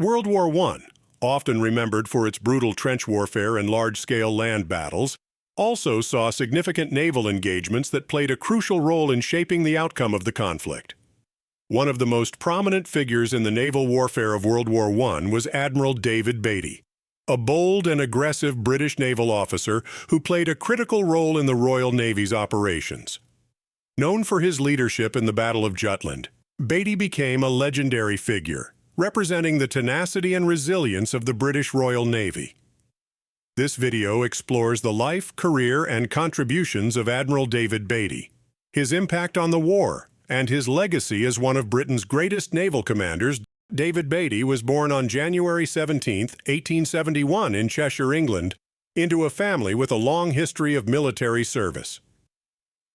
World War I, often remembered for its brutal trench warfare and large-scale land battles, also saw significant naval engagements that played a crucial role in shaping the outcome of the conflict. One of the most prominent figures in the naval warfare of World War I was Admiral David Beatty, a bold and aggressive British naval officer who played a critical role in the Royal Navy's operations. Known for his leadership in the Battle of Jutland, Beatty became a legendary figure, representing the tenacity and resilience of the British Royal Navy. This video explores the life, career, and contributions of Admiral David Beatty, his impact on the war, and his legacy as one of Britain's greatest naval commanders. David Beatty was born on January 17, 1871 in Cheshire, England, into a family with a long history of military service.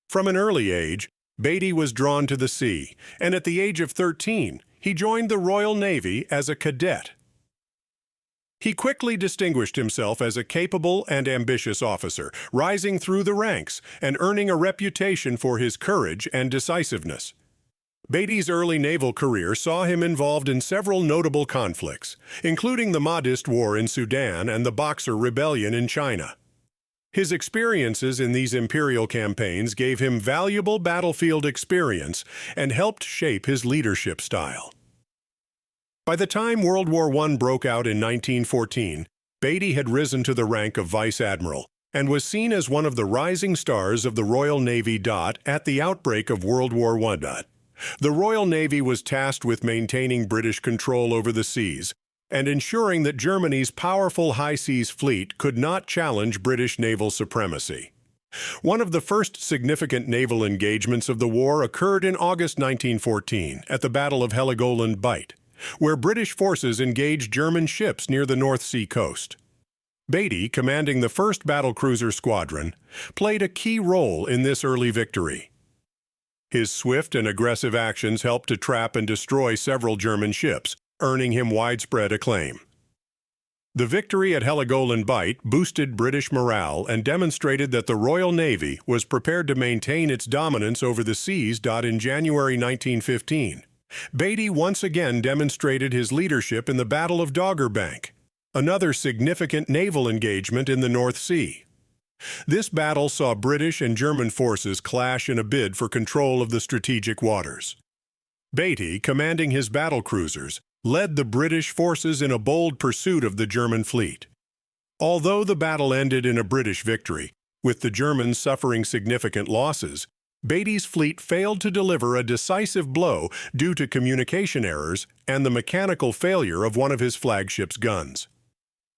From an early age, Beatty was drawn to the sea, and at the age of 13, he joined the Royal Navy as a cadet. He quickly distinguished himself as a capable and ambitious officer, rising through the ranks and earning a reputation for his courage and decisiveness. Beatty's early naval career saw him involved in several notable conflicts, including the Mahdist War in Sudan and the Boxer Rebellion in China. His experiences in these imperial campaigns gave him valuable battlefield experience and helped shape his leadership style. By the time World War I broke out in 1914, Beatty had risen to the rank of Vice Admiral and was seen as one of the rising stars of the Royal Navy. At the outbreak of World War I, the Royal Navy was tasked with maintaining British control over the seas and ensuring that Germany's powerful high seas fleet could not challenge British naval supremacy. One of the first significant naval engagements of the war occurred in August 1914 at the Battle of Heligoland Bight, where British forces engaged German ships near the North Sea coast. Beatty, commanding the 1st Battlecruiser Squadron, played a key role in this early victory. His swift and aggressive actions helped to trap and destroy several German ships, earning him widespread acclaim. The victory at Heligoland Bight boosted British morale and demonstrated that the Royal Navy was prepared to maintain its dominance over the seas. In January 1915, Beatty once again demonstrated his leadership in the Battle of Dogger Bank, another significant naval engagement in the North Sea. This battle saw British and German forces clash in a bid for control of the strategic waters. Beatty, commanding his battlecruisers, led the British forces in a bold pursuit of the German fleet. Although the battle ended in a British victory, with the Germans suffering significant losses, Beatty's fleet failed to deliver a decisive blow due to communication errors and the mechanical failure of one of his flagship's guns.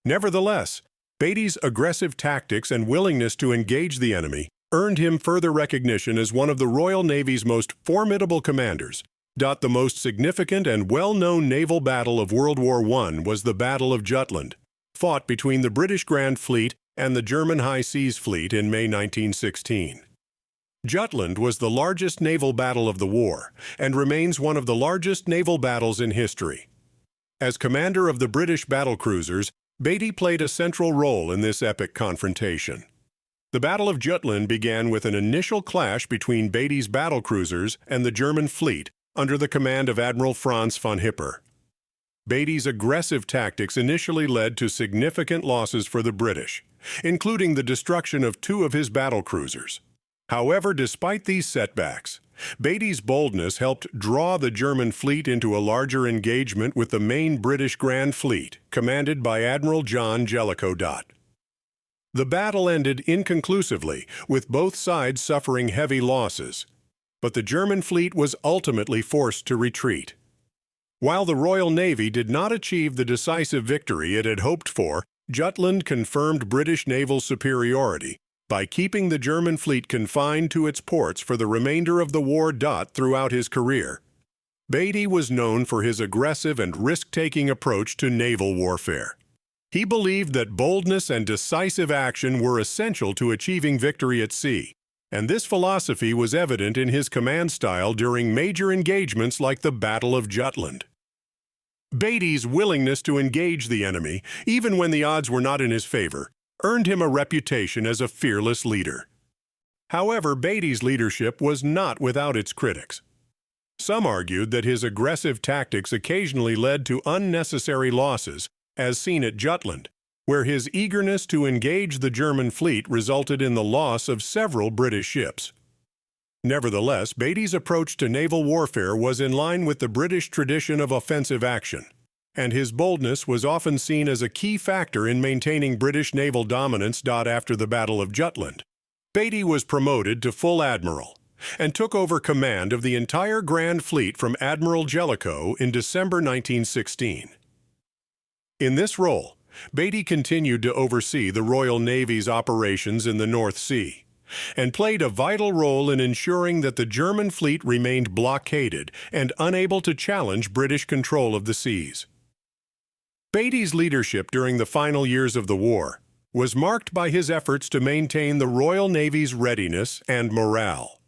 Nevertheless, Beatty's aggressive tactics and willingness to engage the enemy earned him further recognition as one of the Royal Navy's most formidable commanders. The most significant and well-known naval battle of World War I was the Battle of Jutland, fought between the British Grand Fleet and the German High Seas Fleet in May 1916. Jutland was the largest naval battle of the war and remains one of the largest naval battles in history. As commander of the British battlecruisers, Beatty played a central role in this epic confrontation. The Battle of Jutland began with an initial clash between Beatty's battlecruisers and the German fleet under the command of Admiral Franz von Hipper. Beatty's aggressive tactics initially led to significant losses for the British, including the destruction of 2 of his battlecruisers. However, despite these setbacks, Beatty's boldness helped draw the German fleet into a larger engagement with the main British Grand Fleet, commanded by Admiral John Jellicoe. The battle ended inconclusively, with both sides suffering heavy losses, but the German fleet was ultimately forced to retreat. While the Royal Navy did not achieve the decisive victory it had hoped for, Jutland confirmed British naval superiority by keeping the German fleet confined to its ports for the remainder of the war. Throughout his career, Beatty was known for his aggressive and risk-taking approach to naval warfare. He believed that boldness and decisive action were essential to achieving victory at sea, and this philosophy was evident in his command style during major engagements like the Battle of Jutland. Beatty's willingness to engage the enemy, even when the odds were not in his favor, earned him a reputation as a fearless leader. However, Beatty's leadership was not without its critics. Some argued that his aggressive tactics occasionally led to unnecessary losses, as seen at Jutland, where his eagerness to engage the German fleet resulted in the loss of several British ships. Nevertheless, Beatty's approach to naval warfare was in line with the British tradition of offensive action, and his boldness was often seen as a key factor in maintaining British naval dominance. After the Battle of Jutland, Beatty was promoted to full admiral and took over command of the entire Grand Fleet from Admiral Jellicoe in December 1916. In this role, Beatty continued to oversee the Royal Navy's operations in the North Sea and played a vital role in ensuring that the German fleet remained blockaded and unable to challenge British control of the seas. Beatty's leadership during the final years of the war was marked by his efforts to maintain the Royal Navy's readiness and morale.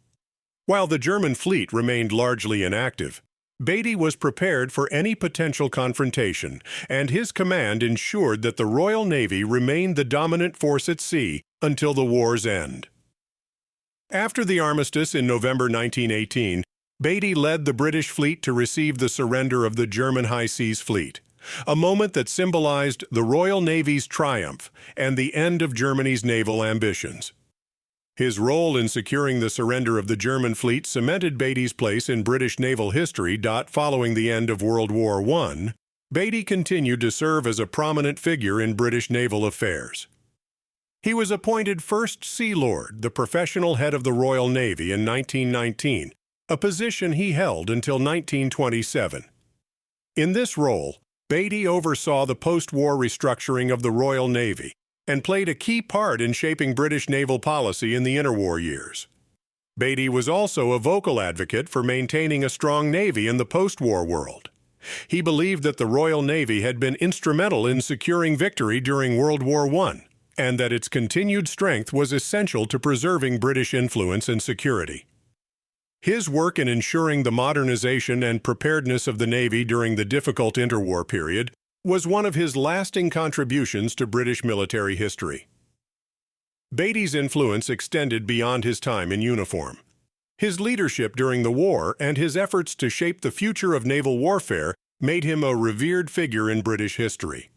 While the German fleet remained largely inactive, Beatty was prepared for any potential confrontation, and his command ensured that the Royal Navy remained the dominant force at sea until the war's end. After the armistice in November 1918, Beatty led the British fleet to receive the surrender of the German High Seas Fleet, a moment that symbolized the Royal Navy's triumph and the end of Germany's naval ambitions. His role in securing the surrender of the German fleet cemented Beatty's place in British naval history. Following the end of World War I, Beatty continued to serve as a prominent figure in British naval affairs. He was appointed First Sea Lord, the professional head of the Royal Navy, in 1919, a position he held until 1927. In this role, Beatty oversaw the post-war restructuring of the Royal Navy and played a key part in shaping British naval policy in the interwar years. Beatty was also a vocal advocate for maintaining a strong navy in the post-war world. He believed that the Royal Navy had been instrumental in securing victory during World War I, and that its continued strength was essential to preserving British influence and security. His work in ensuring the modernization and preparedness of the Navy during the difficult interwar period was one of his lasting contributions to British military history. Beatty's influence extended beyond his time in uniform. His leadership during the war and his efforts to shape the future of naval warfare made him a revered figure in British history.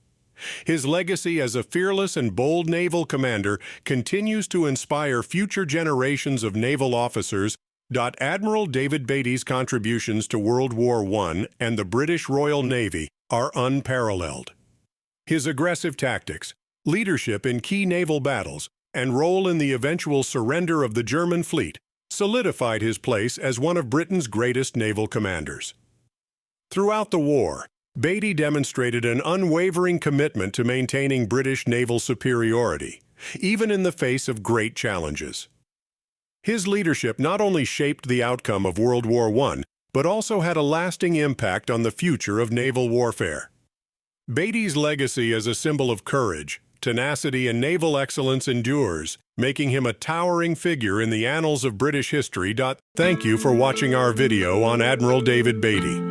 His legacy as a fearless and bold naval commander continues to inspire future generations of naval officers. Admiral David Beatty's contributions to World War I and the British Royal Navy are unparalleled. His aggressive tactics, leadership in key naval battles, and role in the eventual surrender of the German fleet solidified his place as one of Britain's greatest naval commanders. Throughout the war, Beatty demonstrated an unwavering commitment to maintaining British naval superiority, even in the face of great challenges. His leadership not only shaped the outcome of World War I, but also had a lasting impact on the future of naval warfare. Beatty's legacy as a symbol of courage, tenacity, and naval excellence endures, making him a towering figure in the annals of British history. Thank you for watching our video on Admiral David Beatty.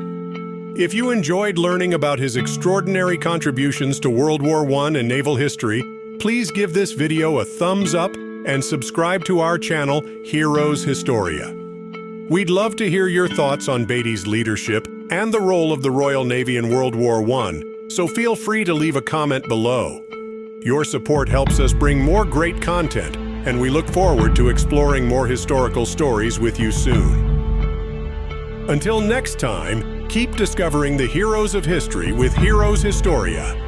If you enjoyed learning about his extraordinary contributions to World War I and naval history, please give this video a thumbs up and subscribe to our channel, Heroes Historia. We'd love to hear your thoughts on Beatty's leadership and the role of the Royal Navy in World War I, so feel free to leave a comment below. Your support helps us bring more great content, and we look forward to exploring more historical stories with you soon. Until next time, keep discovering the heroes of history with Heroes Historia.